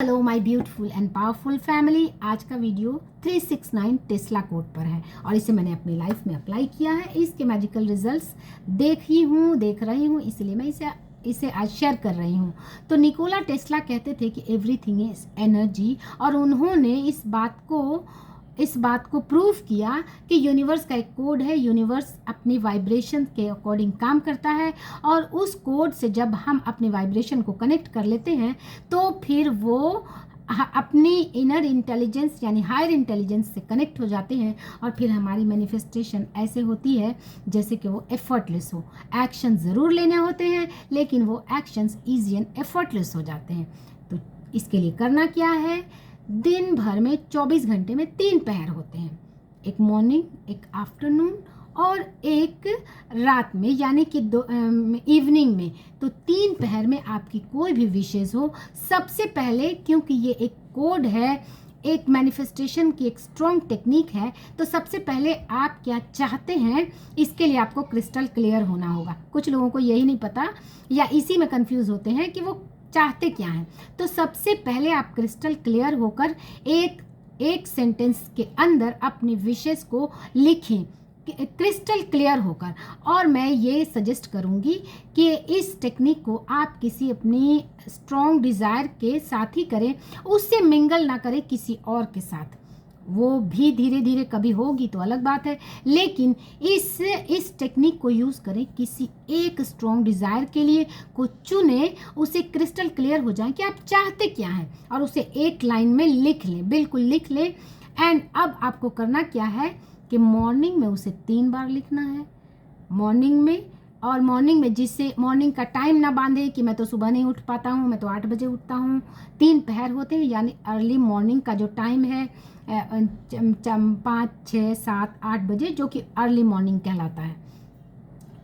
Hello my beautiful and powerful family. आज का video 369 Tesla code पर है और इसे मैंने अपनी लाइफ में अप्लाई किया है। इसके मैजिकल रिजल्ट्स देख रही हूँ, इसलिए मैं इसे आज शेयर कर रही हूँ। तो निकोला टेस्ला कहते थे कि एवरीथिंग इज एनर्जी, और उन्होंने इस बात को प्रूव किया कि यूनिवर्स का एक कोड है। यूनिवर्स अपनी वाइब्रेशन के अकॉर्डिंग काम करता है, और उस कोड से जब हम अपने वाइब्रेशन को कनेक्ट कर लेते हैं तो फिर वो अपनी इनर इंटेलिजेंस यानी हायर इंटेलिजेंस से कनेक्ट हो जाते हैं, और फिर हमारी मैनिफेस्टेशन ऐसे होती है जैसे कि वो एफर्टलेस हो। एक्शन ज़रूर लेने होते हैं, लेकिन वो एक्शंस ईजी एंड एफर्टलेस हो जाते हैं। तो इसके लिए करना क्या है? दिन भर में 24 घंटे में 3 पहर होते हैं, एक मॉर्निंग, एक आफ्टरनून और एक रात में, यानी कि इवनिंग में। तो 3 पहर में आपकी कोई भी विशेष हो, सबसे पहले, क्योंकि ये एक कोड है, एक मैनिफेस्टेशन की एक स्ट्रॉन्ग टेक्निक है, तो सबसे पहले आप क्या चाहते हैं इसके लिए आपको क्रिस्टल क्लियर होना होगा। कुछ लोगों को यही नहीं पता या इसी में कंफ्यूज होते हैं कि वो चाहते क्या हैं। तो सबसे पहले आप क्रिस्टल क्लियर होकर एक सेंटेंस के अंदर अपनी विशेष को लिखें, क्रिस्टल क्लियर होकर। और मैं ये सजेस्ट करूँगी कि इस टेक्निक को आप किसी अपनी स्ट्रॉन्ग डिज़ायर के साथ ही करें, उससे मिंगल ना करें किसी और के साथ। वो भी धीरे धीरे कभी होगी तो अलग बात है, लेकिन इस टेक्निक को यूज़ करें किसी एक स्ट्रॉन्ग डिज़ायर के लिए, को चुने, उसे क्रिस्टल क्लियर हो जाए कि आप चाहते क्या हैं, और उसे एक लाइन में लिख लें, बिल्कुल लिख लें। एंड अब आपको करना क्या है कि मॉर्निंग में उसे 3 बार लिखना है, मॉर्निंग में। और मॉर्निंग में, जिससे मॉर्निंग का टाइम ना बांधे कि मैं तो सुबह नहीं उठ पाता हूँ, मैं तो 8 बजे उठता हूँ। 3 पहर होते हैं, यानी अर्ली मॉर्निंग का जो टाइम है 5, 6, 7, 8 बजे, जो कि अर्ली मॉर्निंग कहलाता है।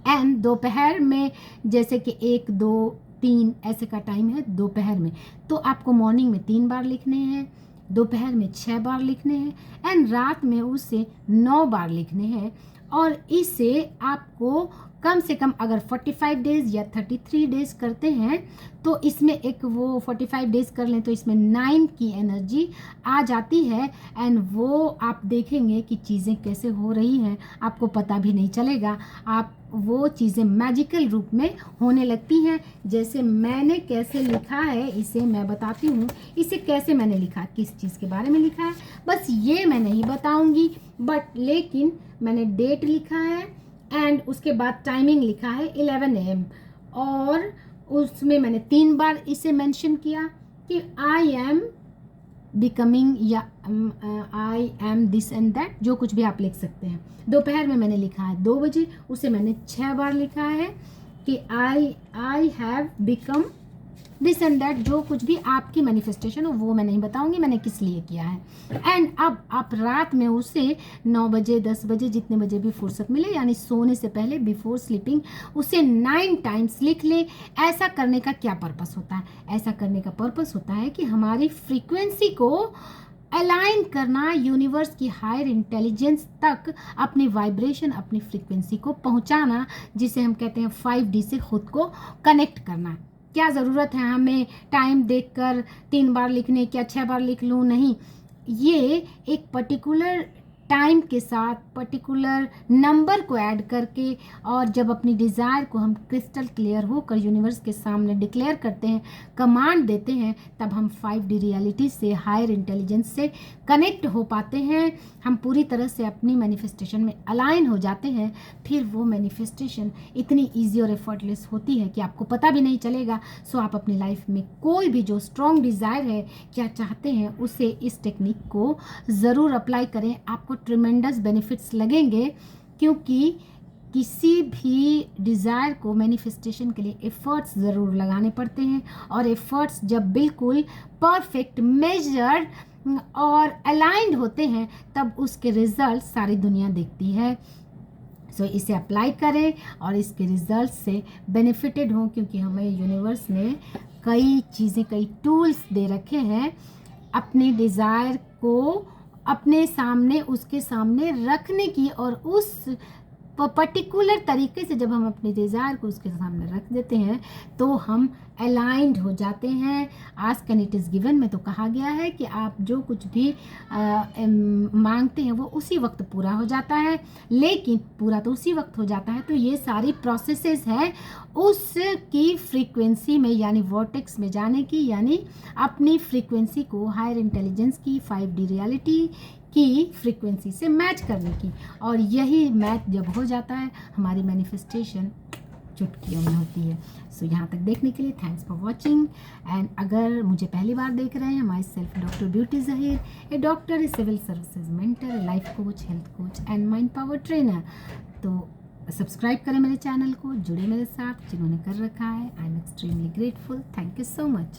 एंड दोपहर में, जैसे कि 1, 2, 3 ऐसे का टाइम है दोपहर में, तो आपको मॉर्निंग में 3 बार लिखने हैं, दोपहर में 6 बार लिखने हैं, एंड रात में उसे 9 बार लिखने हैं। और इसे आपको कम से कम, अगर 45 डेज़ या 33 डेज़ करते हैं तो इसमें एक वो 45 डेज़ कर लें तो इसमें 9 की एनर्जी आ जाती है। एंड वो आप देखेंगे कि चीज़ें कैसे हो रही हैं, आपको पता भी नहीं चलेगा। आप वो चीज़ें मैजिकल रूप में होने लगती हैं। जैसे मैंने कैसे लिखा है इसे मैं बताती हूँ। इसे कैसे मैंने लिखा, किस चीज़ के बारे में लिखा है, बस ये मैं नहीं बताऊँगी, लेकिन मैंने डेट लिखा है एंड उसके बाद टाइमिंग लिखा है 11 AM, और उसमें मैंने 3 बार इसे मेंशन किया कि आई एम बिकमिंग या I am this and that, जो कुछ भी आप लिख सकते हैं। दोपहर में मैंने लिखा है 2 बजे, उसे मैंने 6 बार लिखा है कि I have become this and that, जो कुछ भी आपकी मैनिफेस्टेशन हो वो मैं नहीं बताऊंगी मैंने किस लिए किया है। एंड अब आप रात में उसे 9 बजे, 10 बजे, जितने बजे भी फुर्सत मिले, यानी सोने से पहले, बिफोर स्लीपिंग, उसे 9 टाइम्स लिख ले। ऐसा करने का क्या पर्पस होता है? ऐसा करने का पर्पस होता है कि हमारी फ्रीक्वेंसी को अलाइन करना, यूनिवर्स की हायर इंटेलिजेंस तक अपनी वाइब्रेशन, अपनी फ्रीक्वेंसी को पहुंचाना, जिसे हम कहते हैं 5D से खुद को कनेक्ट करना। क्या ज़रूरत है हमें टाइम देखकर 3 बार लिखने, क्या 6 बार लिख लूँ? नहीं, ये एक पर्टिकुलर टाइम के साथ पर्टिकुलर नंबर को ऐड करके, और जब अपनी डिज़ायर को हम क्रिस्टल क्लियर होकर यूनिवर्स के सामने डिक्लेयर करते हैं, कमांड देते हैं, तब हम 5D रियलिटी से, हायर इंटेलिजेंस से कनेक्ट हो पाते हैं। हम पूरी तरह से अपनी मैनिफेस्टेशन में अलाइन हो जाते हैं। फिर वो मैनिफेस्टेशन इतनी ईजी और एफर्टलेस होती है कि आपको पता भी नहीं चलेगा। सो आप अपनी लाइफ में कोई भी जो स्ट्रॉन्ग डिज़ायर है, क्या चाहते हैं, उसे इस टेक्निक को ज़रूर अप्लाई करें। आपको ट्रिमेंडस बेनिफिट्स लगेंगे, क्योंकि किसी भी डिज़ायर को मैनिफेस्टेशन के लिए एफर्ट्स ज़रूर लगाने पड़ते हैं, और एफर्ट्स जब बिल्कुल परफेक्ट, मेजर्ड और अलाइंड होते हैं, तब उसके रिजल्ट सारी दुनिया देखती है। सो इसे अप्लाई करें और इसके रिजल्ट से बेनिफिटेड हों, क्योंकि हमें यूनिवर्स ने कई चीज़ें, कई टूल्स दे रखे हैं अपने डिज़ायर को अपने सामने, उसके सामने रखने की, और उस पर्टिकुलर तरीके से जब हम अपने डिज़ायर को उसके सामने रख देते हैं तो हम अलाइंड हो जाते हैं। Ask and it is given में तो कहा गया है कि आप जो कुछ भी मांगते हैं वो उसी वक्त पूरा हो जाता है, लेकिन पूरा तो उसी वक्त हो जाता है। तो ये सारी प्रोसेसेस है उसकी फ्रीक्वेंसी में यानी वॉर्टेक्स में जाने की, यानी अपनी फ्रीक्वेंसी को हायर इंटेलिजेंस की 5D रियलिटी की फ्रीक्वेंसी से मैच करने की। और यही मैच जब हो जाता है हमारी मैनिफेस्टेशन चुटकियों में होती है। सो यहाँ तक देखने के लिए थैंक्स फॉर वॉचिंग। एंड अगर मुझे पहली बार देख रहे हैं, my self doctor Beauty Zaheer, a doctor, a civil services mentor, a life coach, health coach and mind power trainer. तो सब्सक्राइब करें मेरे चैनल को, जुड़े मेरे साथ जिन्होंने कर रखा है। I am extremely grateful. Thank you so much.